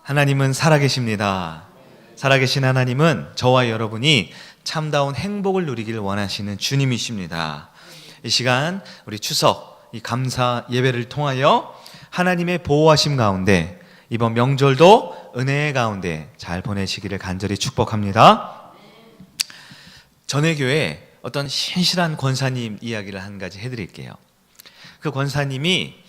하나님은 살아계십니다. 살아계신 하나님은 저와 여러분이 참다운 행복을 누리길 원하시는 주님이십니다. 이 시간 우리 추석 이 감사 예배를 통하여 하나님의 보호하심 가운데 이번 명절도 은혜의 가운데 잘 보내시기를 간절히 축복합니다. 전에 교회 어떤 신실한 권사님 이야기를 한 가지 해드릴게요. 그 권사님이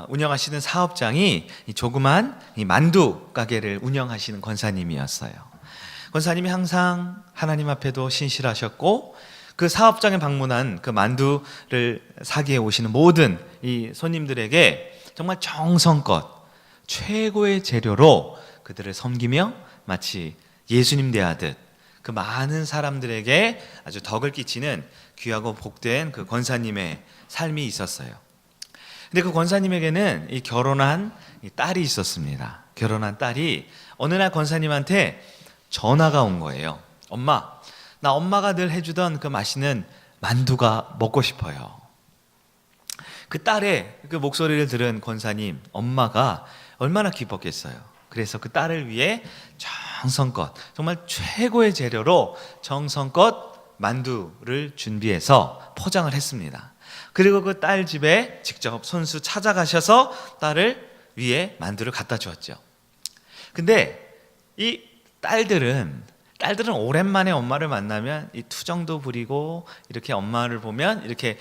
운영하시는 사업장이 조그만 만두 가게를 운영하시는 권사님이었어요. 권사님이 항상 하나님 앞에도 신실하셨고 그 사업장에 방문한 그 만두를 사기에 오시는 모든 이 손님들에게 정말 정성껏 최고의 재료로 그들을 섬기며 마치 예수님 대하듯 그 많은 사람들에게 아주 덕을 끼치는 귀하고 복된 그 권사님의 삶이 있었어요. 근데 그 권사님에게는 이 결혼한 딸이 있었습니다. 결혼한 딸이 어느 날 권사님한테 전화가 온 거예요. 엄마, 나 엄마가 늘 해주던 그 맛있는 만두가 먹고 싶어요. 그 딸의 그 목소리를 들은 권사님, 엄마가 얼마나 기뻤겠어요. 그래서 그 딸을 위해 정성껏, 정말 최고의 재료로 정성껏 만두를 준비해서 포장을 했습니다. 그리고 그 딸 집에 직접 손수 찾아가셔서 딸을 위해 만두를 갖다 주었죠. 근데 이 딸들은 오랜만에 엄마를 만나면 이 투정도 부리고 이렇게 엄마를 보면 이렇게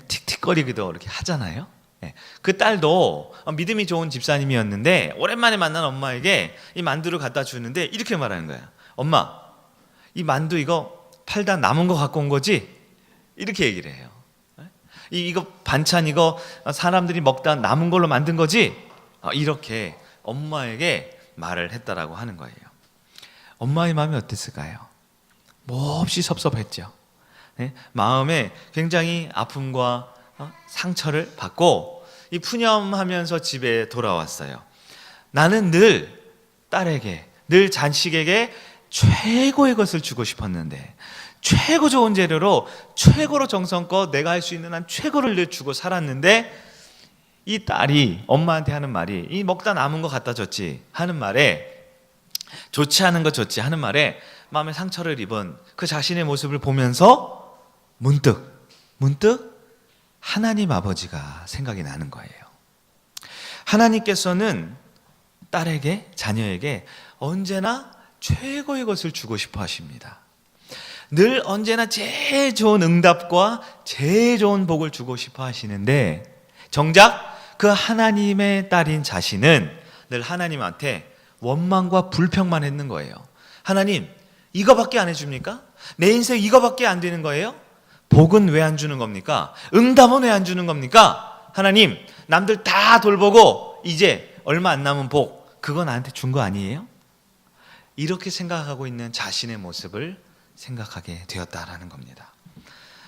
틱틱거리기도 이렇게 하잖아요. 그 딸도 믿음이 좋은 집사님이었는데 오랜만에 만난 엄마에게 이 만두를 갖다 주는데 이렇게 말하는 거야. 엄마, 이 만두 이거 팔다 남은 거 갖고 온 거지? 이렇게 얘기를 해요. 이거 반찬 이거 사람들이 먹다 남은 걸로 만든 거지? 이렇게 엄마에게 말을 했다라고 하는 거예요. 엄마의 마음이 어땠을까요? 몹시 섭섭했죠. 마음에 굉장히 아픔과 상처를 받고 이 푸념하면서 집에 돌아왔어요. 나는 늘 딸에게, 늘 자식에게 최고의 것을 주고 싶었는데 최고 좋은 재료로 최고로 정성껏 내가 할 수 있는 한 최고를 늘 주고 살았는데 이 딸이 엄마한테 하는 말이 이 먹다 남은 거 갖다 줬지 하는 말에 좋지 않은 거 줬지 하는 말에 마음에 상처를 입은 그 자신의 모습을 보면서 문득 하나님 아버지가 생각이 나는 거예요. 하나님께서는 딸에게, 자녀에게 언제나 최고의 것을 주고 싶어 하십니다. 늘 언제나 제일 좋은 응답과 제일 좋은 복을 주고 싶어 하시는데 정작 그 하나님의 딸인 자신은 늘 하나님한테 원망과 불평만 했는 거예요. 하나님, 이거밖에 안 해줍니까? 내 인생 이거밖에 안 되는 거예요? 복은 왜 안 주는 겁니까? 응답은 왜 안 주는 겁니까? 하나님, 남들 다 돌보고 이제 얼마 안 남은 복 그거 나한테 준 거 아니에요? 이렇게 생각하고 있는 자신의 모습을 생각하게 되었다라는 겁니다.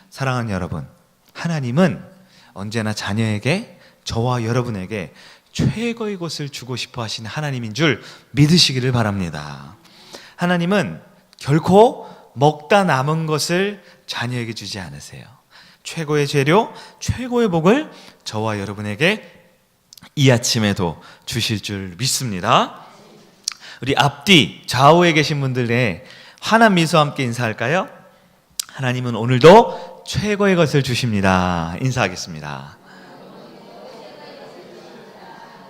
사랑하는 여러분, 하나님은 언제나 자녀에게, 저와 여러분에게 최고의 것을 주고 싶어 하시는 하나님인 줄 믿으시기를 바랍니다. 하나님은 결코 먹다 남은 것을 자녀에게 주지 않으세요. 최고의 재료, 최고의 복을 저와 여러분에게 이 아침에도 주실 줄 믿습니다. 우리 앞뒤 좌우에 계신 분들의 환한 미소와 함께 인사할까요? 하나님은 오늘도 최고의 것을 주십니다. 인사하겠습니다.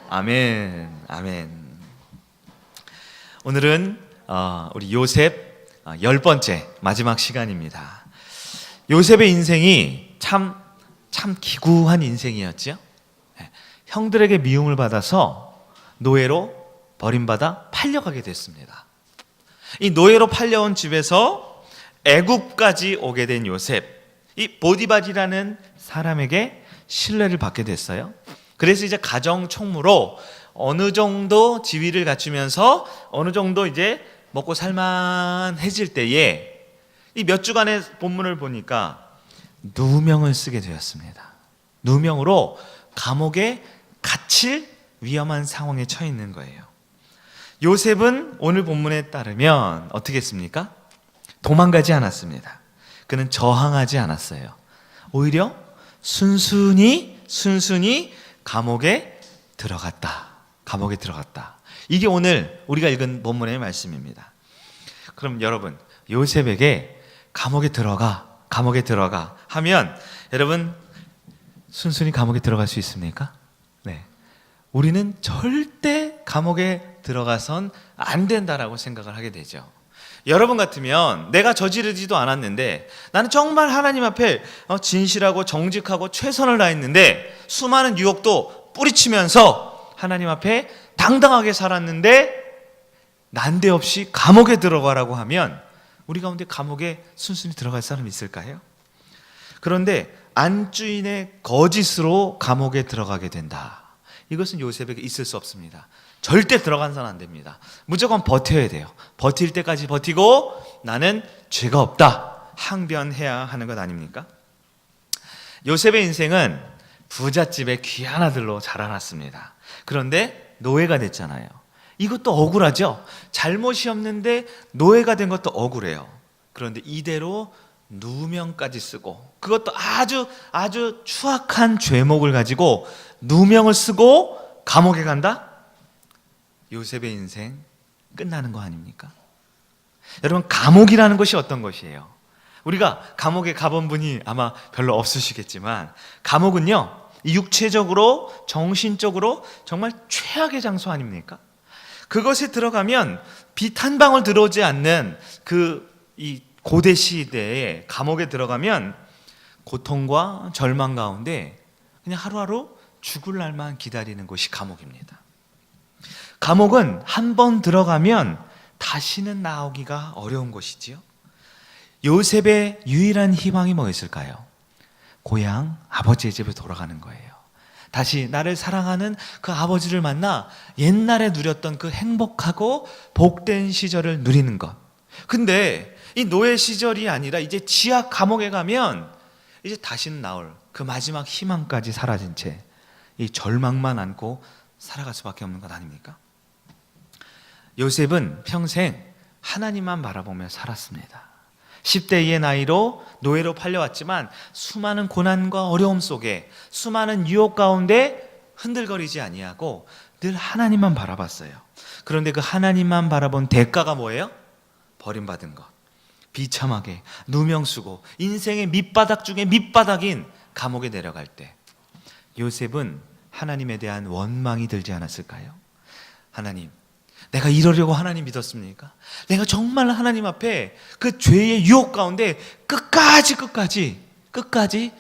아멘, 아멘. 오늘은 우리 요셉 10번째 마지막 시간입니다. 요셉의 인생이 참 기구한 인생이었죠. 형들에게 미움을 받아서 노예로 버림받아 팔려가게 됐습니다. 이 노예로 팔려온 집에서 애굽까지 오게 된 요셉, 이 보디발이라는 사람에게 신뢰를 받게 됐어요. 그래서 이제 가정 총무로 어느 정도 지위를 갖추면서 어느 정도 이제 먹고 살만해질 때에 이 몇 주간의 본문을 보니까 누명을 쓰게 되었습니다. 누명으로 감옥에 갇힐 위험한 상황에 처해 있는 거예요. 요셉은 오늘 본문에 따르면 어떻게 했습니까? 도망가지 않았습니다. 그는 저항하지 않았어요. 오히려 순순히 감옥에 들어갔다. 감옥에 들어갔다. 이게 오늘 우리가 읽은 본문의 말씀입니다. 그럼 여러분, 요셉에게 감옥에 들어가 하면 여러분 순순히 감옥에 들어갈 수 있습니까? 네. 우리는 절대 감옥에 들어가선 안 된다라고 생각을 하게 되죠. 여러분 같으면 내가 저지르지도 않았는데 나는 정말 하나님 앞에 진실하고 정직하고 최선을 다했는데 수많은 유혹도 뿌리치면서 하나님 앞에 당당하게 살았는데 난데없이 감옥에 들어가라고 하면 우리 가운데 감옥에 순순히 들어갈 사람이 있을까요? 그런데 안주인의 거짓으로 감옥에 들어가게 된다. 이것은 요셉에게 있을 수 없습니다. 절대 들어간선 안 됩니다. 무조건 버텨야 돼요. 버틸 때까지 버티고 나는 죄가 없다 항변해야 하는 것 아닙니까? 요셉의 인생은 부잣집의 귀한 아들로 자라났습니다. 그런데 노예가 됐잖아요. 이것도 억울하죠. 잘못이 없는데 노예가 된 것도 억울해요. 그런데 이대로 누명까지 쓰고, 그것도 아주 추악한 죄목을 가지고 누명을 쓰고 감옥에 간다? 요셉의 인생 끝나는 거 아닙니까? 여러분, 감옥이라는 것이 어떤 것이에요? 우리가 감옥에 가본 분이 아마 별로 없으시겠지만, 감옥은요, 육체적으로 정신적으로 정말 최악의 장소 아닙니까? 그것에 들어가면 빛 한 방울 들어오지 않는 이 고대 시대에 감옥에 들어가면 고통과 절망 가운데 그냥 하루하루 죽을 날만 기다리는 곳이 감옥입니다. 감옥은 한 번 들어가면 다시는 나오기가 어려운 곳이지요. 요셉의 유일한 희망이 뭐였을까요? 고향 아버지의 집에 돌아가는 거예요. 다시 나를 사랑하는 그 아버지를 만나 옛날에 누렸던 그 행복하고 복된 시절을 누리는 것. 근데 이 노예 시절이 아니라 이제 지하 감옥에 가면 이제 다시는 나올 그 마지막 희망까지 사라진 채 이 절망만 안고 살아갈 수밖에 없는 것 아닙니까? 요셉은 평생 하나님만 바라보며 살았습니다. 10대의 나이로 노예로 팔려왔지만 수많은 고난과 어려움 속에 수많은 유혹 가운데 흔들거리지 아니하고 늘 하나님만 바라봤어요. 그런데 그 하나님만 바라본 대가가 뭐예요? 버림받은 것, 비참하게 누명 쓰고 인생의 밑바닥 중에 밑바닥인 감옥에 내려갈 때 요셉은 하나님에 대한 원망이 들지 않았을까요? 하나님, 내가 이러려고 하나님 믿었습니까? 내가 정말 하나님 앞에 그 죄의 유혹 가운데 끝까지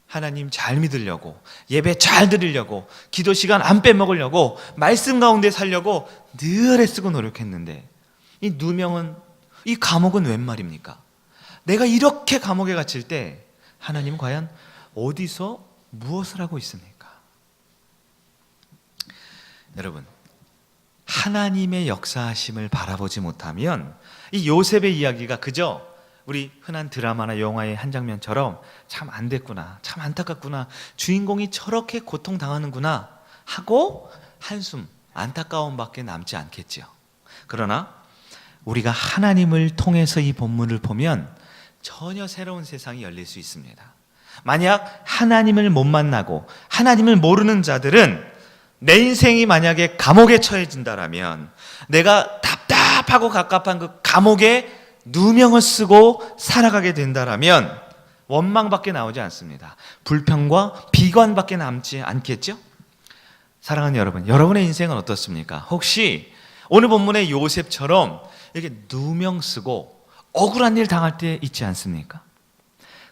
하나님 잘 믿으려고, 예배 잘 드리려고, 기도 시간 안 빼먹으려고, 말씀 가운데 살려고 늘 애쓰고 노력했는데 이 누명은, 이 감옥은 웬 말입니까? 내가 이렇게 감옥에 갇힐 때 하나님은 과연 어디서 무엇을 하고 있습니까? 여러분, 하나님의 역사하심을 바라보지 못하면 이 요셉의 이야기가 그저 우리 흔한 드라마나 영화의 한 장면처럼 참 안 됐구나, 참 안타깝구나, 주인공이 저렇게 고통당하는구나 하고 한숨, 안타까움밖에 남지 않겠죠. 그러나 우리가 하나님을 통해서 이 본문을 보면 전혀 새로운 세상이 열릴 수 있습니다. 만약 하나님을 못 만나고 하나님을 모르는 자들은 내 인생이 만약에 감옥에 처해진다라면 내가 답답하고 갑갑한 그 감옥에 누명을 쓰고 살아가게 된다라면 원망밖에 나오지 않습니다. 불평과 비관밖에 남지 않겠죠? 사랑하는 여러분, 여러분의 인생은 어떻습니까? 혹시 오늘 본문의 요셉처럼 이렇게 누명 쓰고 억울한 일 당할 때 있지 않습니까?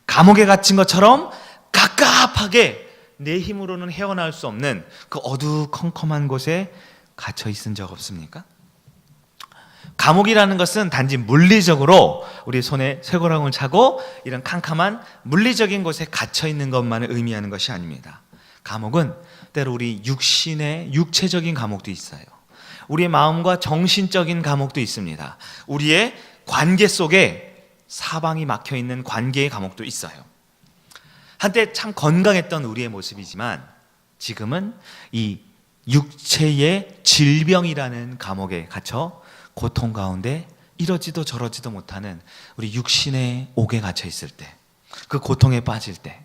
감옥에 갇힌 것처럼 갑갑하게 내 힘으로는 헤어나올 수 없는 그 어두컴컴한 곳에 갇혀 있은 적 없습니까? 감옥이라는 것은 단지 물리적으로 우리 손에 쇠고랑을 차고 이런 캄캄한 물리적인 곳에 갇혀 있는 것만을 의미하는 것이 아닙니다. 감옥은 때로 우리 육신의 육체적인 감옥도 있어요. 우리의 마음과 정신적인 감옥도 있습니다. 우리의 관계 속에 사방이 막혀 있는 관계의 감옥도 있어요. 한때 참 건강했던 우리의 모습이지만 지금은 이 육체의 질병이라는 감옥에 갇혀 고통 가운데 이러지도 저러지도 못하는 우리 육신의 옥에 갇혀 있을 때, 그 고통에 빠질 때,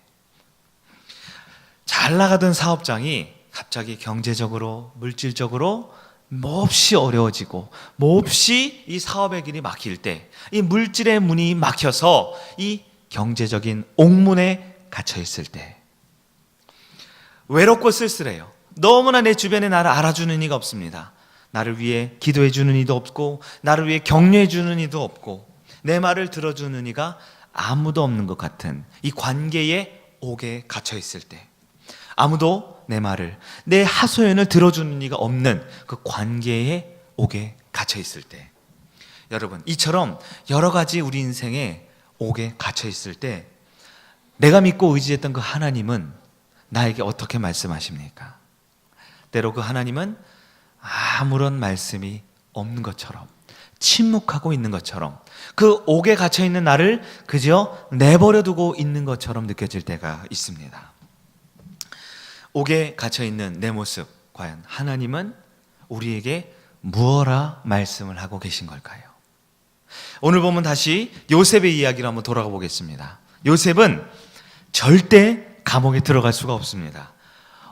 잘 나가던 사업장이 갑자기 경제적으로, 물질적으로 몹시 어려워지고 몹시 이 사업의 길이 막힐 때, 이 물질의 문이 막혀서 이 경제적인 옥문에 갇혀 있을 때 외롭고 쓸쓸해요. 너무나 내 주변에 나를 알아주는 이가 없습니다. 나를 위해 기도해 주는 이도 없고, 나를 위해 격려해 주는 이도 없고, 내 말을 들어주는 이가 아무도 없는 것 같은 이 관계의 옥에 갇혀 있을 때, 아무도 내 말을, 내 하소연을 들어주는 이가 없는 그 관계의 옥에 갇혀 있을 때, 여러분, 이처럼 여러 가지 우리 인생의 옥에 갇혀 있을 때 내가 믿고 의지했던 그 하나님은 나에게 어떻게 말씀하십니까? 때로 그 하나님은 아무런 말씀이 없는 것처럼, 침묵하고 있는 것처럼, 그 옥에 갇혀 있는 나를 그저 내버려 두고 있는 것처럼 느껴질 때가 있습니다. 옥에 갇혀 있는 내 모습, 과연 하나님은 우리에게 무엇라 말씀을 하고 계신 걸까요? 오늘 보면 다시 요셉의 이야기로 한번 돌아가 보겠습니다. 요셉은 절대 감옥에 들어갈 수가 없습니다.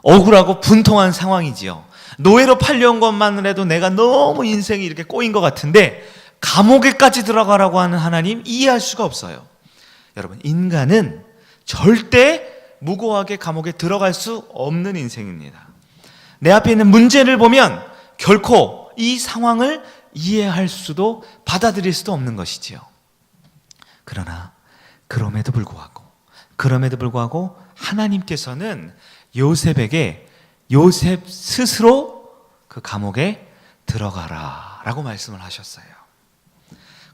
억울하고 분통한 상황이지요. 노예로 팔려온 것만을 해도 내가 너무 인생이 이렇게 꼬인 것 같은데 감옥에까지 들어가라고 하는 하나님, 이해할 수가 없어요. 여러분, 인간은 절대 무고하게 감옥에 들어갈 수 없는 인생입니다. 내 앞에 있는 문제를 보면 결코 이 상황을 이해할 수도 받아들일 수도 없는 것이지요. 그러나 그럼에도 불구하고 하나님께서는 요셉에게 요셉 스스로 그 감옥에 들어가라 라고 말씀을 하셨어요.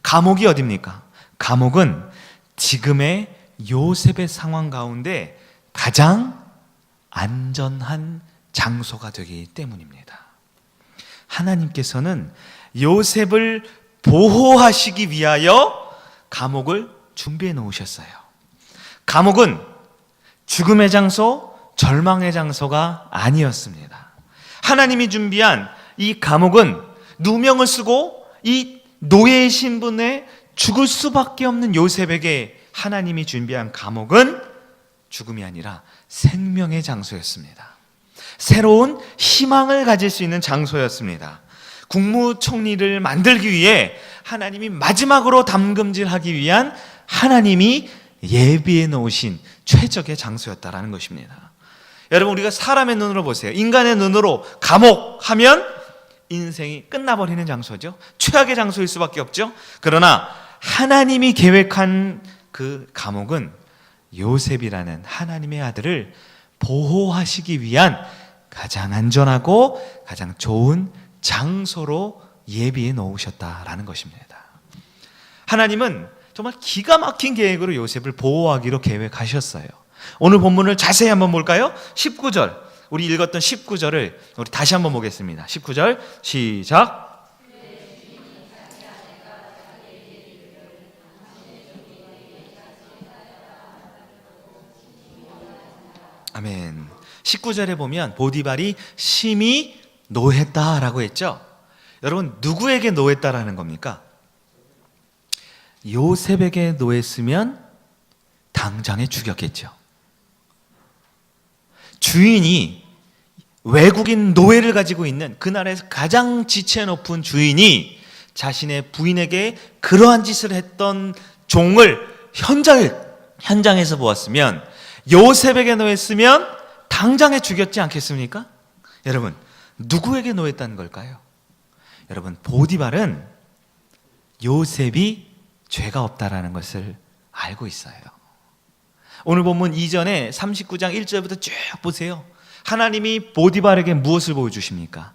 감옥이 어디입니까? 감옥은 지금의 요셉의 상황 가운데 가장 안전한 장소가 되기 때문입니다. 하나님께서는 요셉을 보호하시기 위하여 감옥을 준비해 놓으셨어요. 감옥은 죽음의 장소, 절망의 장소가 아니었습니다. 하나님이 준비한 이 감옥은 누명을 쓰고 이 노예의 신분에 죽을 수밖에 없는 요셉에게 하나님이 준비한 감옥은 죽음이 아니라 생명의 장소였습니다. 새로운 희망을 가질 수 있는 장소였습니다. 국무총리를 만들기 위해 하나님이 마지막으로 담금질하기 위한 하나님이 예비해 놓으신 최적의 장소였다라는 것입니다. 여러분, 우리가 사람의 눈으로 보세요. 인간의 눈으로 감옥 하면 인생이 끝나버리는 장소죠. 최악의 장소일 수밖에 없죠. 그러나 하나님이 계획한 그 감옥은 요셉이라는 하나님의 아들을 보호하시기 위한 가장 안전하고 가장 좋은 장소로 예비해 놓으셨다라는 것입니다. 하나님은 정말 기가 막힌 계획으로 요셉을 보호하기로 계획하셨어요. 오늘 본문을 자세히 한번 볼까요? 19절, 우리 읽었던 19절을 우리 다시 한번 보겠습니다. 19절 시작. 아멘. 19절에 보면 보디발이 심히 노했다라고 했죠. 여러분, 누구에게 노했다라는 겁니까? 요셉에게 노했으면 당장에 죽였겠죠. 주인이, 외국인 노예를 가지고 있는 그 나라에서 가장 지체 높은 주인이 자신의 부인에게 그러한 짓을 했던 종을 현장에서 보았으면, 요셉에게 노했으면 당장에 죽였지 않겠습니까? 여러분, 누구에게 노했다는 걸까요? 여러분, 보디발은 요셉이 죄가 없다라는 것을 알고 있어요. 오늘 본문 이전에 39장 1절부터 쭉 보세요. 하나님이 보디발에게 무엇을 보여주십니까?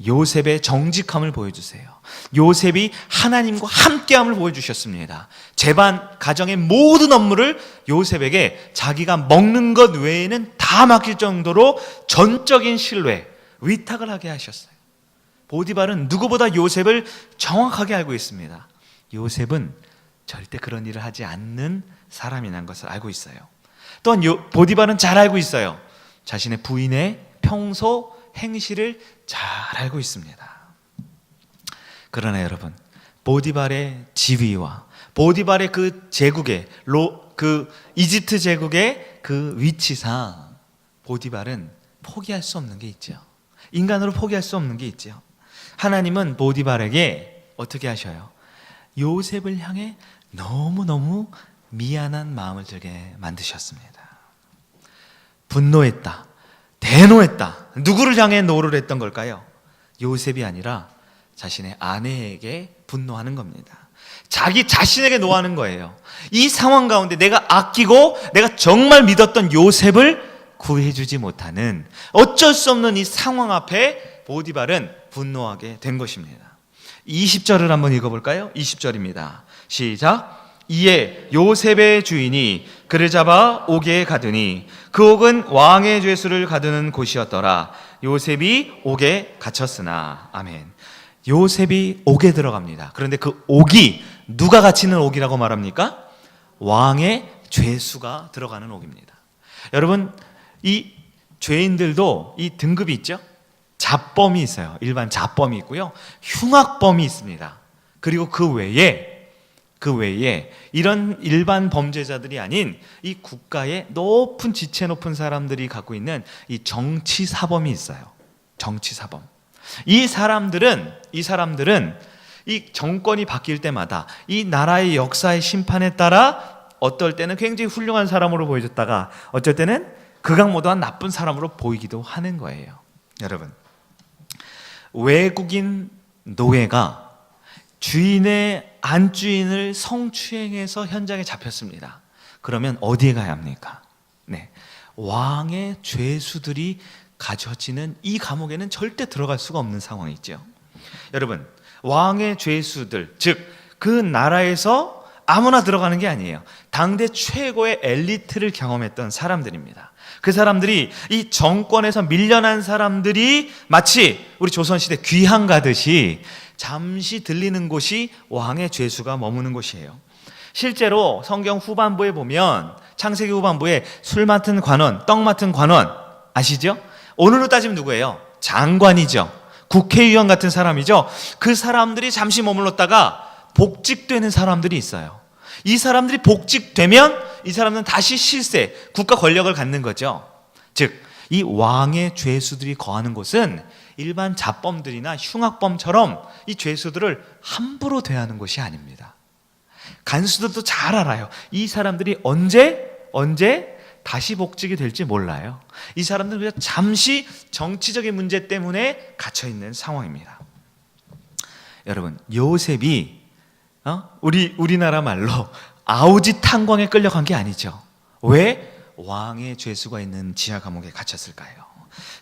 요셉의 정직함을 보여주세요. 요셉이 하나님과 함께함을 보여주셨습니다. 집안, 가정의 모든 업무를 요셉에게 자기가 먹는 것 외에는 다 맡길 정도로 전적인 신뢰, 위탁을 하게 하셨어요. 보디발은 누구보다 요셉을 정확하게 알고 있습니다. 요셉은 절대 그런 일을 하지 않는 사람이라는 것을 알고 있어요. 또한 보디발은 잘 알고 있어요. 자신의 부인의 평소 행실을 잘 알고 있습니다. 그러나 여러분, 보디발의 지위와 보디발의 그 제국의 그 이집트 제국의 그 위치상 보디발은 포기할 수 없는 게 있죠. 인간으로 포기할 수 없는 게 있죠. 하나님은 보디발에게 어떻게 하셔요? 요셉을 향해 너무너무 미안한 마음을 들게 만드셨습니다. 분노했다. 대노했다. 누구를 향해 노를 했던 걸까요? 요셉이 아니라 자신의 아내에게 분노하는 겁니다. 자기 자신에게 노하는 거예요. 이 상황 가운데 내가 아끼고 내가 정말 믿었던 요셉을 구해주지 못하는 어쩔 수 없는 이 상황 앞에 보디발은 분노하게 된 것입니다. 20절을 한번 읽어볼까요? 20절입니다. 시작. 이에 요셉의 주인이 그를 잡아 옥에 가두니 그 옥은 왕의 죄수를 가두는 곳이었더라. 요셉이 옥에 갇혔으나. 아멘. 요셉이 옥에 들어갑니다. 그런데 그 옥이 누가 갇히는 옥이라고 말합니까? 왕의 죄수가 들어가는 옥입니다. 여러분, 이 죄인들도 이 등급이 있죠? 잡범이 있어요. 일반 잡범이 있고요. 흉악범이 있습니다. 그리고 그 외에 이런 일반 범죄자들이 아닌 이 국가의 높은 지체 높은 사람들이 갖고 있는 이 정치사범이 있어요. 정치사범. 이 사람들은 이 정권이 바뀔 때마다 이 나라의 역사의 심판에 따라 어떨 때는 굉장히 훌륭한 사람으로 보여졌다가 어쩔 때는 극악무도한 나쁜 사람으로 보이기도 하는 거예요. 여러분, 외국인 노예가 주인의 안주인을 성추행해서 현장에 잡혔습니다. 그러면 어디에 가야 합니까? 네, 왕의 죄수들이 가져지는 이 감옥에는 절대 들어갈 수가 없는 상황이죠. 여러분, 왕의 죄수들, 즉 그 나라에서 아무나 들어가는 게 아니에요. 당대 최고의 엘리트를 경험했던 사람들입니다. 그 사람들이 이 정권에서 밀려난 사람들이 마치 우리 조선시대 귀향 가듯이 잠시 들리는 곳이 왕의 죄수가 머무는 곳이에요. 실제로 성경 후반부에 보면 창세기 후반부에 술 맡은 관원, 떡 맡은 관원 아시죠? 오늘로 따지면 누구예요? 장관이죠. 국회의원 같은 사람이죠. 그 사람들이 잠시 머물렀다가 복직되는 사람들이 있어요. 이 사람들이 복직되면 이 사람은 다시 실세, 국가 권력을 갖는 거죠. 즉, 이 왕의 죄수들이 거하는 곳은 일반 잡범들이나 흉악범처럼 이 죄수들을 함부로 대하는 곳이 아닙니다. 간수들도 잘 알아요. 이 사람들이 언제 다시 복직이 될지 몰라요. 이 사람들은 그냥 잠시 정치적인 문제 때문에 갇혀있는 상황입니다. 여러분, 요셉이 우리나라 말로 아우지 탄광에 끌려간 게 아니죠. 왜? 왕의 죄수가 있는 지하 감옥에 갇혔을까요?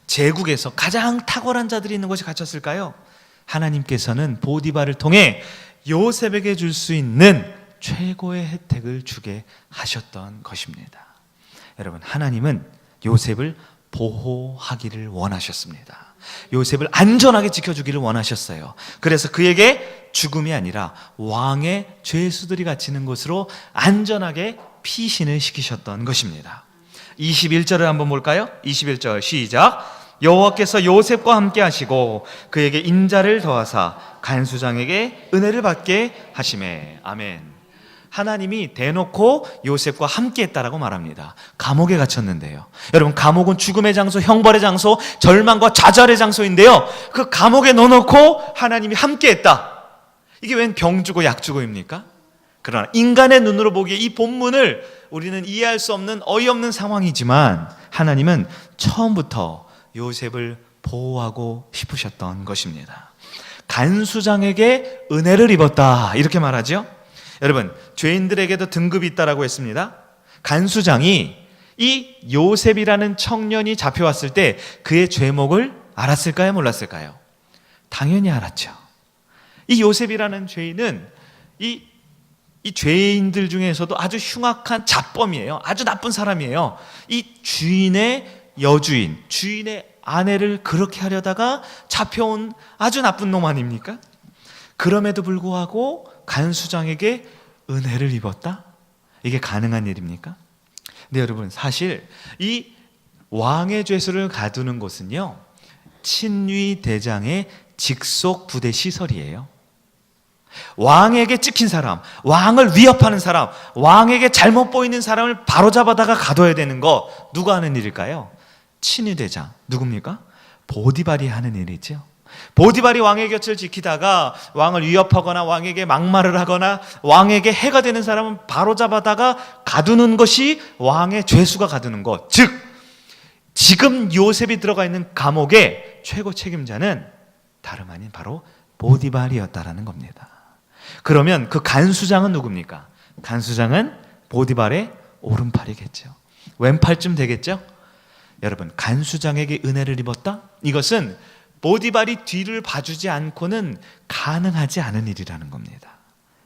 제국에서 가장 탁월한 자들이 있는 곳에 갇혔을까요? 하나님께서는 보디발을 통해 요셉에게 줄 수 있는 최고의 혜택을 주게 하셨던 것입니다. 여러분, 하나님은 요셉을 보호하기를 원하셨습니다. 요셉을 안전하게 지켜주기를 원하셨어요. 그래서 그에게 죽음이 아니라 왕의 죄수들이 갇히는 곳으로 안전하게 피신을 시키셨던 것입니다. 21절을 한번 볼까요? 21절 시작. 여호와께서 요셉과 함께 하시고 그에게 인자를 더하사 간수장에게 은혜를 받게 하시매. 아멘. 하나님이 대놓고 요셉과 함께 했다라고 말합니다. 감옥에 갇혔는데요. 여러분, 감옥은 죽음의 장소, 형벌의 장소, 절망과 좌절의 장소인데요. 그 감옥에 넣어놓고 하나님이 함께 했다. 이게 웬 병주고 약주고입니까? 그러나 인간의 눈으로 보기에 이 본문을 우리는 이해할 수 없는 어이없는 상황이지만 하나님은 처음부터 요셉을 보호하고 싶으셨던 것입니다. 간수장에게 은혜를 입었다, 이렇게 말하죠. 여러분, 죄인들에게도 등급이 있다라고 했습니다. 간수장이 이 요셉이라는 청년이 잡혀왔을 때 그의 죄목을 알았을까요? 몰랐을까요? 당연히 알았죠. 이 요셉이라는 죄인은 이 죄인들 중에서도 아주 흉악한 잡범이에요. 아주 나쁜 사람이에요. 이 주인의 여주인, 주인의 아내를 그렇게 하려다가 잡혀온 아주 나쁜 놈 아닙니까? 그럼에도 불구하고 간수장에게 은혜를 입었다? 이게 가능한 일입니까? 근데 여러분, 사실 이 왕의 죄수를 가두는 곳은요, 친위 대장의 직속 부대 시설이에요. 왕에게 찍힌 사람, 왕을 위협하는 사람, 왕에게 잘못 보이는 사람을 바로잡아다가 가둬야 되는 거 누가 하는 일일까요? 친위대장 누굽니까? 보디발이 하는 일이죠. 보디발이 왕의 곁을 지키다가 왕을 위협하거나 왕에게 막말을 하거나 왕에게 해가 되는 사람은 바로잡아다가 가두는 것이 왕의 죄수가 가두는 것. 즉 지금 요셉이 들어가 있는 감옥의 최고 책임자는 다름 아닌 바로 보디발이었다라는 겁니다. 그러면 그 간수장은 누굽니까? 간수장은 보디발의 오른팔이겠죠. 왼팔쯤 되겠죠? 여러분, 간수장에게 은혜를 입었다? 이것은 보디발이 뒤를 봐주지 않고는 가능하지 않은 일이라는 겁니다.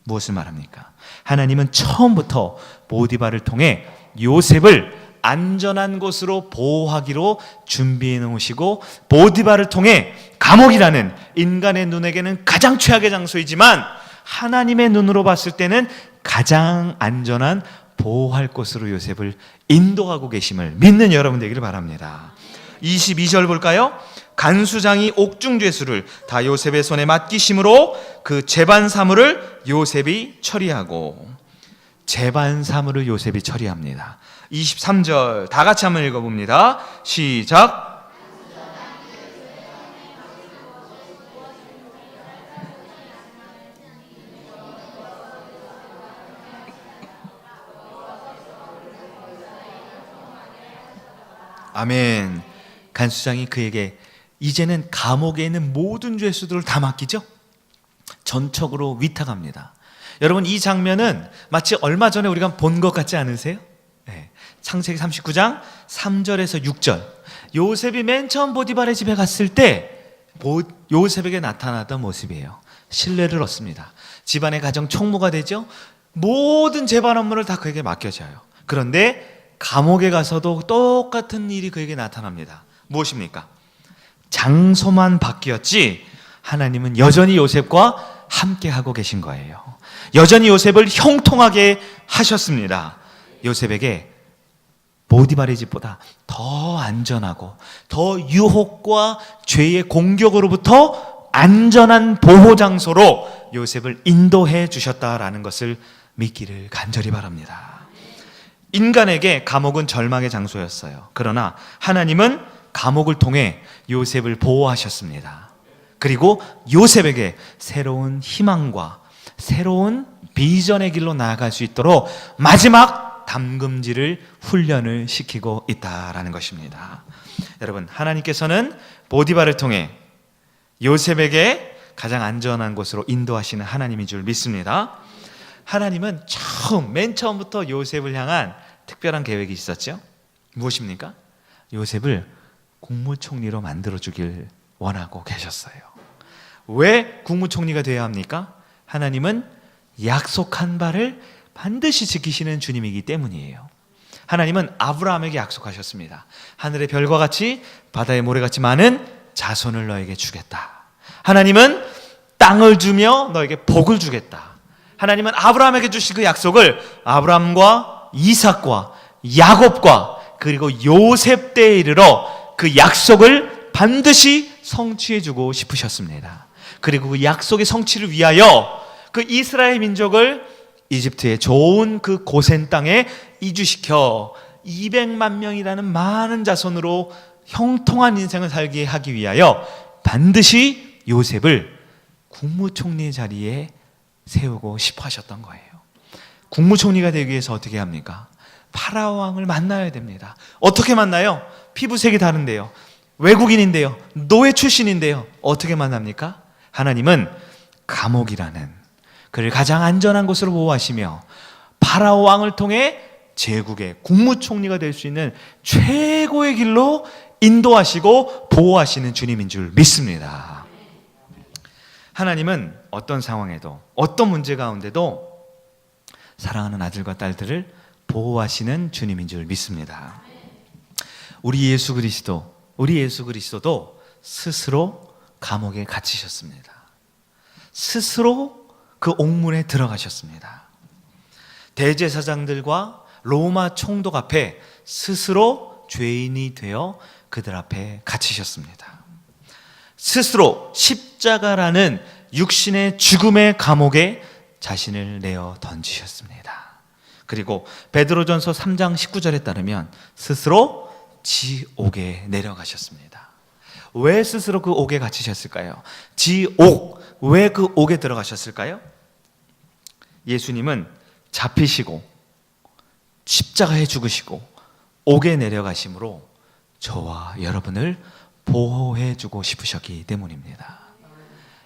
무엇을 말합니까? 하나님은 처음부터 보디발을 통해 요셉을 안전한 곳으로 보호하기로 준비해 놓으시고, 보디발을 통해 감옥이라는 인간의 눈에게는 가장 최악의 장소이지만 하나님의 눈으로 봤을 때는 가장 안전한 보호할 곳으로 요셉을 인도하고 계심을 믿는 여러분 되기를 바랍니다. 22절 볼까요? 간수장이 옥중죄수를 다 요셉의 손에 맡기심으로 그 재반 사물을 요셉이 처리하고, 재반 사물을 요셉이 처리합니다. 23절 다 같이 한번 읽어봅니다. 시작. 아멘. 간수장이 그에게 이제는 감옥에 있는 모든 죄수들을 다 맡기죠. 전적으로 위탁합니다. 여러분, 이 장면은 마치 얼마 전에 우리가 본 것 같지 않으세요? 네. 창세기 39장 3절에서 6절, 요셉이 맨 처음 보디발의 집에 갔을 때 요셉에게 나타났던 모습이에요. 신뢰를 얻습니다. 집안의 가정 총무가 되죠. 모든 재반 업무를 다 그에게 맡겨져요. 그런데 감옥에 가서도 똑같은 일이 그에게 나타납니다. 무엇입니까? 장소만 바뀌었지 하나님은 여전히 요셉과 함께 하고 계신 거예요. 여전히 요셉을 형통하게 하셨습니다. 요셉에게 보디발의 집보다 더 안전하고 더 유혹과 죄의 공격으로부터 안전한 보호 장소로 요셉을 인도해 주셨다라는 것을 믿기를 간절히 바랍니다. 인간에게 감옥은 절망의 장소였어요. 그러나 하나님은 감옥을 통해 요셉을 보호하셨습니다. 그리고 요셉에게 새로운 희망과 새로운 비전의 길로 나아갈 수 있도록 마지막 담금질을 훈련을 시키고 있다라는 것입니다. 여러분, 하나님께서는 보디발을 통해 요셉에게 가장 안전한 곳으로 인도하시는 하나님인 줄 믿습니다. 하나님은 맨 처음부터 요셉을 향한 특별한 계획이 있었죠. 무엇입니까? 요셉을 국무총리로 만들어주길 원하고 계셨어요. 왜 국무총리가 되어야 합니까? 하나님은 약속한 바를 반드시 지키시는 주님이기 때문이에요. 하나님은 아브라함에게 약속하셨습니다. 하늘의 별과 같이 바다의 모래같이 많은 자손을 너에게 주겠다. 하나님은 땅을 주며 너에게 복을 주겠다. 하나님은 아브라함에게 주신 그 약속을 아브라함과 이삭과 야곱과 그리고 요셉 때에 이르러 그 약속을 반드시 성취해주고 싶으셨습니다. 그리고 그 약속의 성취를 위하여 그 이스라엘 민족을 이집트의 좋은 그 고센 땅에 이주시켜 200만 명이라는 많은 자손으로 형통한 인생을 살게 하기 위하여 반드시 요셉을 국무총리의 자리에 세우고 싶어 하셨던 거예요. 국무총리가 되기 위해서 어떻게 합니까? 파라오 왕을 만나야 됩니다. 어떻게 만나요? 피부색이 다른데요. 외국인인데요. 노예 출신인데요. 어떻게 만납니까? 하나님은 감옥이라는 그를 가장 안전한 곳으로 보호하시며 파라오 왕을 통해 제국의 국무총리가 될 수 있는 최고의 길로 인도하시고 보호하시는 주님인 줄 믿습니다. 하나님은 어떤 상황에도 어떤 문제 가운데도 사랑하는 아들과 딸들을 보호하시는 주님인 줄 믿습니다. 우리 예수 그리스도도 스스로 감옥에 갇히셨습니다. 스스로 그 옥문에 들어가셨습니다. 대제사장들과 로마 총독 앞에 스스로 죄인이 되어 그들 앞에 갇히셨습니다. 스스로 십자가라는 육신의 죽음의 감옥에 자신을 내어 던지셨습니다. 그리고 베드로전서 3장 19절에 따르면 스스로 지옥에 내려가셨습니다. 왜 스스로 그 옥에 갇히셨을까요? 지옥, 왜 그 옥에 들어가셨을까요? 예수님은 잡히시고 십자가에 죽으시고 옥에 내려가심으로 저와 여러분을 보호해주고 싶으셨기 때문입니다.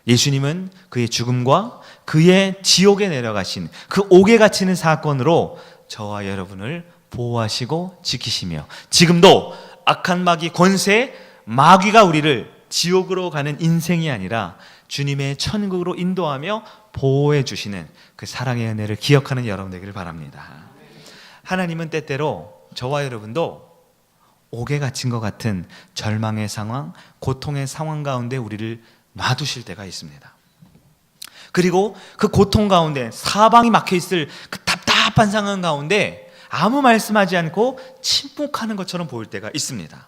예수님은 그의 죽음과 그의 지옥에 내려가신 그 옥에 갇히는 사건으로 저와 여러분을 보호하시고 지키시며, 지금도 악한 마귀 권세, 마귀가 우리를 지옥으로 가는 인생이 아니라 주님의 천국으로 인도하며 보호해 주시는 그 사랑의 은혜를 기억하는 여러분 되기를 바랍니다. 하나님은 때때로 저와 여러분도 옥에 갇힌 것 같은 절망의 상황, 고통의 상황 가운데 우리를 놔두실 때가 있습니다. 그리고 그 고통 가운데, 사방이 막혀있을 그 답답한 상황 가운데 아무 말씀하지 않고 침묵하는 것처럼 보일 때가 있습니다.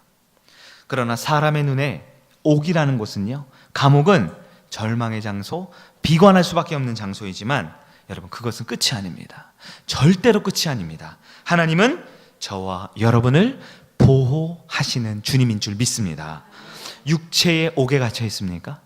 그러나 사람의 눈에 옥이라는 곳은요, 감옥은 절망의 장소, 비관할 수밖에 없는 장소이지만 여러분, 그것은 끝이 아닙니다. 절대로 끝이 아닙니다. 하나님은 저와 여러분을 보호하시는 주님인 줄 믿습니다. 육체의 옥에 갇혀 있습니까?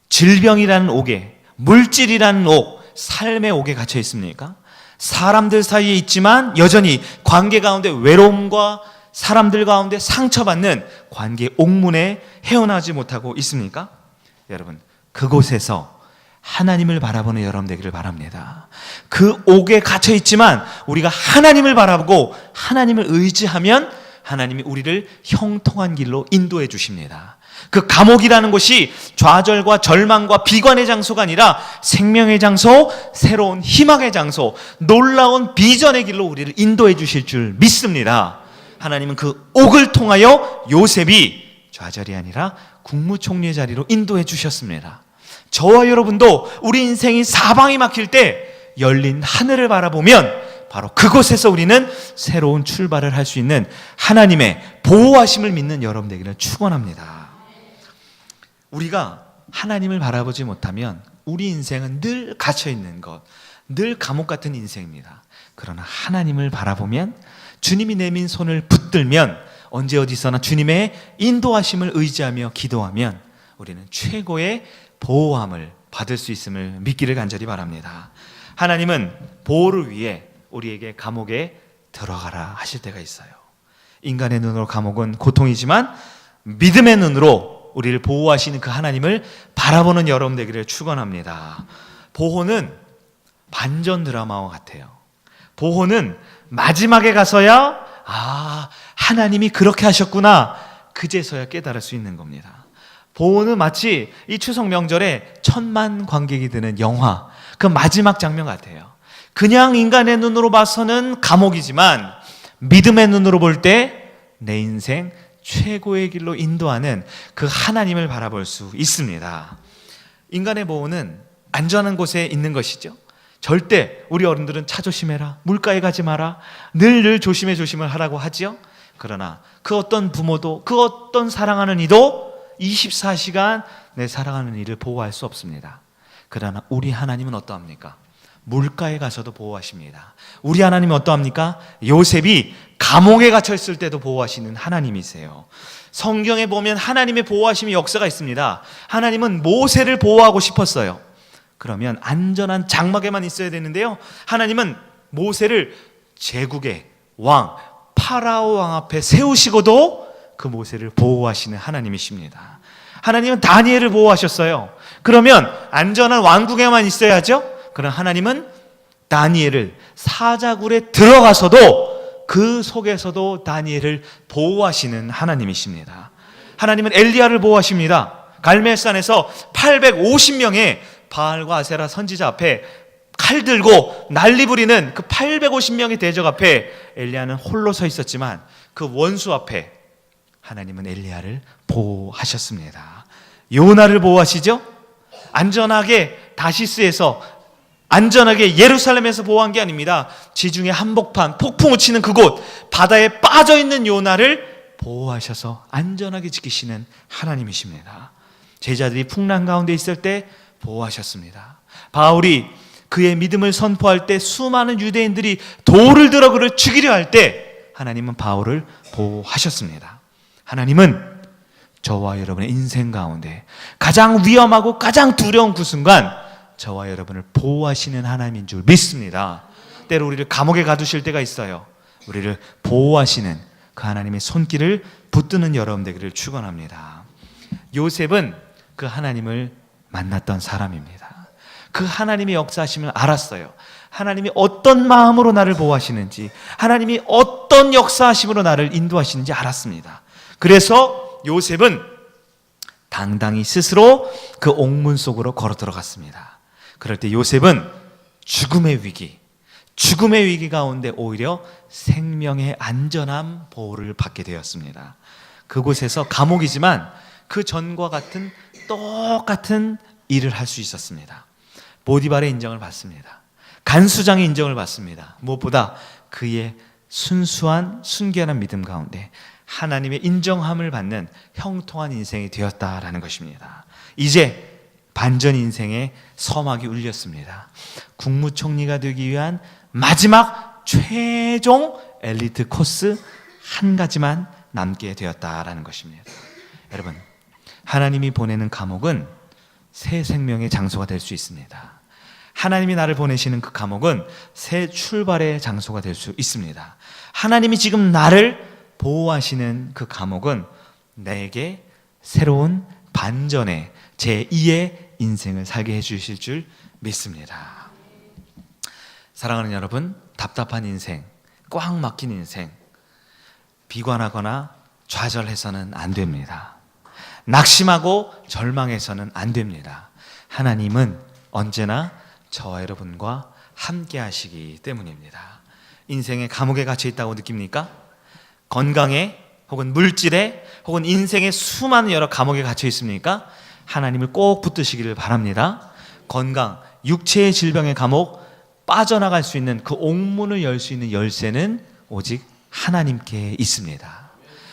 질병이라는 옥에, 물질이라는 옥, 삶의 옥에 갇혀 있습니까? 사람들 사이에 있지만 여전히 관계 가운데 외로움과 사람들 가운데 상처받는 관계 옥문에 헤어나지 못하고 있습니까? 여러분, 그곳에서 하나님을 바라보는 여러분 되기를 바랍니다. 그 옥에 갇혀 있지만 우리가 하나님을 바라보고 하나님을 의지하면 하나님이 우리를 형통한 길로 인도해 주십니다. 그 감옥이라는 곳이 좌절과 절망과 비관의 장소가 아니라 생명의 장소, 새로운 희망의 장소, 놀라운 비전의 길로 우리를 인도해 주실 줄 믿습니다. 하나님은 그 옥을 통하여 요셉이 좌절이 아니라 국무총리의 자리로 인도해 주셨습니다. 저와 여러분도 우리 인생이 사방이 막힐 때 열린 하늘을 바라보면 바로 그곳에서 우리는 새로운 출발을 할 수 있는 하나님의 보호하심을 믿는 여러분 되기를 축원합니다. 우리가 하나님을 바라보지 못하면 우리 인생은 늘 갇혀있는 것, 늘 감옥 같은 인생입니다. 그러나 하나님을 바라보면, 주님이 내민 손을 붙들면, 언제 어디서나 주님의 인도하심을 의지하며 기도하면 우리는 최고의 보호함을 받을 수 있음을 믿기를 간절히 바랍니다. 하나님은 보호를 위해 우리에게 감옥에 들어가라 하실 때가 있어요. 인간의 눈으로 감옥은 고통이지만 믿음의 눈으로 우리를 보호하시는 그 하나님을 바라보는 여러분 되기를 축원합니다. 보호는 반전 드라마와 같아요. 보호는 마지막에 가서야 하나님이 그렇게 하셨구나, 그제서야 깨달을 수 있는 겁니다. 보호는 마치 이 추석 명절에 천만 관객이 드는 영화, 그 마지막 장면 같아요. 그냥 인간의 눈으로 봐서는 감옥이지만 믿음의 눈으로 볼 때 내 인생 최고의 길로 인도하는 그 하나님을 바라볼 수 있습니다. 인간의 보호는 안전한 곳에 있는 것이죠. 절대 우리 어른들은 차 조심해라, 물가에 가지 마라, 늘 조심을 하라고 하지요. 그러나 그 어떤 부모도, 그 어떤 사랑하는 이도 24시간 내 사랑하는 이를 보호할 수 없습니다. 그러나 우리 하나님은 어떠합니까? 물가에 가서도 보호하십니다. 우리 하나님은 어떠합니까? 요셉이 감옥에 갇혀 있을 때도 보호하시는 하나님이세요. 성경에 보면 하나님의 보호하심의 역사가 있습니다. 하나님은 모세를 보호하고 싶었어요. 그러면 안전한 장막에만 있어야 되는데요, 하나님은 모세를 제국의 왕, 파라오 왕 앞에 세우시고도 그 모세를 보호하시는 하나님이십니다. 하나님은 다니엘을 보호하셨어요. 그러면 안전한 왕궁에만 있어야죠. 그럼 하나님은 다니엘을 사자굴에 들어가서도 그 속에서도 다니엘을 보호하시는 하나님이십니다. 하나님은 엘리야를 보호하십니다. 갈멜산에서 850명의 바알과 아세라 선지자 앞에 칼 들고 난리 부리는 그 850명의 대적 앞에 엘리야는 홀로 서 있었지만 그 원수 앞에 하나님은 엘리야를 보호하셨습니다. 요나를 보호하시죠? 안전하게 다시스에서, 안전하게 예루살렘에서 보호한 게 아닙니다. 지중해 한복판, 폭풍우 치는 그곳, 바다에 빠져있는 요나를 보호하셔서 안전하게 지키시는 하나님이십니다. 제자들이 풍랑 가운데 있을 때 보호하셨습니다. 바울이 그의 믿음을 선포할 때 수많은 유대인들이 돌을 들어 그를 죽이려 할 때 하나님은 바울을 보호하셨습니다. 하나님은 저와 여러분의 인생 가운데 가장 위험하고 가장 두려운 그 순간 저와 여러분을 보호하시는 하나님인 줄 믿습니다. 때로 우리를 감옥에 가두실 때가 있어요. 우리를 보호하시는 그 하나님의 손길을 붙드는 여러분 되기를 축원합니다. 요셉은 그 하나님을 만났던 사람입니다. 그 하나님의 역사하심을 알았어요. 하나님이 어떤 마음으로 나를 보호하시는지, 하나님이 어떤 역사하심으로 나를 인도하시는지 알았습니다. 그래서 요셉은 당당히 스스로 그 옥문 속으로 걸어 들어갔습니다. 그럴 때 요셉은 죽음의 위기 가운데 오히려 생명의 안전한 보호를 받게 되었습니다. 그곳에서 감옥이지만 그 전과 같은 똑같은 일을 할 수 있었습니다. 보디발의 인정을 받습니다. 간수장의 인정을 받습니다. 무엇보다 그의 순수한 순결한 믿음 가운데 하나님의 인정함을 받는 형통한 인생이 되었다라는 것입니다. 이제 반전 인생의 서막이 울렸습니다. 국무총리가 되기 위한 마지막 최종 엘리트 코스 한 가지만 남게 되었다라는 것입니다. 여러분, 하나님이 보내는 감옥은 새 생명의 장소가 될 수 있습니다. 하나님이 나를 보내시는 그 감옥은 새 출발의 장소가 될 수 있습니다. 하나님이 지금 나를 보호하시는 그 감옥은 내게 새로운 반전의 제2의 인생을 살게 해주실 줄 믿습니다. 사랑하는 여러분, 답답한 인생, 꽉 막힌 인생, 비관하거나 좌절해서는 안 됩니다. 낙심하고 절망해서는 안 됩니다. 하나님은 언제나 저와 여러분과 함께 하시기 때문입니다. 인생의 감옥에 갇혀 있다고 느낍니까? 건강에 혹은 물질에 혹은 인생의 수많은 여러 감옥에 갇혀 있습니까? 하나님을 꼭 붙드시기를 바랍니다. 건강, 육체의 질병의 감옥, 빠져나갈 수 있는 그 옥문을 열 수 있는 열쇠는 오직 하나님께 있습니다.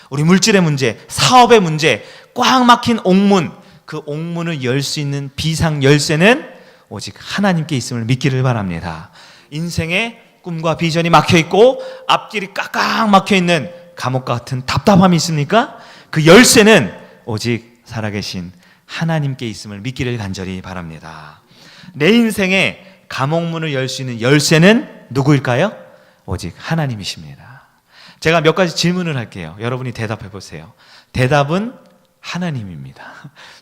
우리 물질의 문제, 사업의 문제, 꽉 막힌 옥문, 그 옥문을 열 수 있는 비상 열쇠는 오직 하나님께 있음을 믿기를 바랍니다. 인생의 꿈과 비전이 막혀있고 앞길이 꽉꽉 막혀있는 감옥 같은 답답함이 있습니까? 그 열쇠는 오직 살아계신 하나님께 있음을 믿기를 간절히 바랍니다. 내 인생의 감옥문을 열 수 있는 열쇠는 누구일까요? 오직 하나님이십니다. 제가 몇 가지 질문을 할게요. 여러분이 대답해 보세요. 대답은 하나님입니다.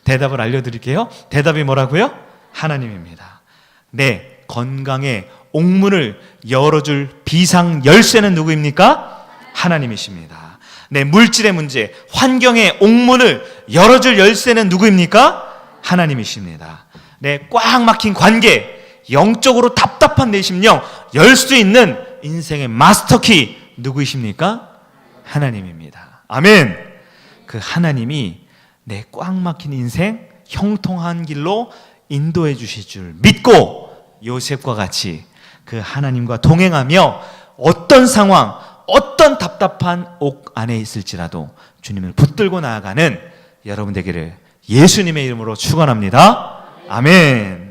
대답을 알려드릴게요. 대답이 뭐라고요? 하나님입니다. 내 건강의 옥문을 열어줄 비상 열쇠는 누구입니까? 하나님이십니다. 내 물질의 문제, 환경의 옥문을 열어줄 열쇠는 누구입니까? 하나님이십니다. 내 꽉 막힌 관계, 영적으로 답답한 내 심령 열 수 있는 인생의 마스터키 누구이십니까? 하나님입니다. 아멘. 그 하나님이 내 꽉 막힌 인생 형통한 길로 인도해 주실 줄 믿고 요셉과 같이 그 하나님과 동행하며 어떤 상황, 어떤 답답한 옥 안에 있을지라도 주님을 붙들고 나아가는 여러분 되기를 예수님의 이름으로 축원합니다. 아멘.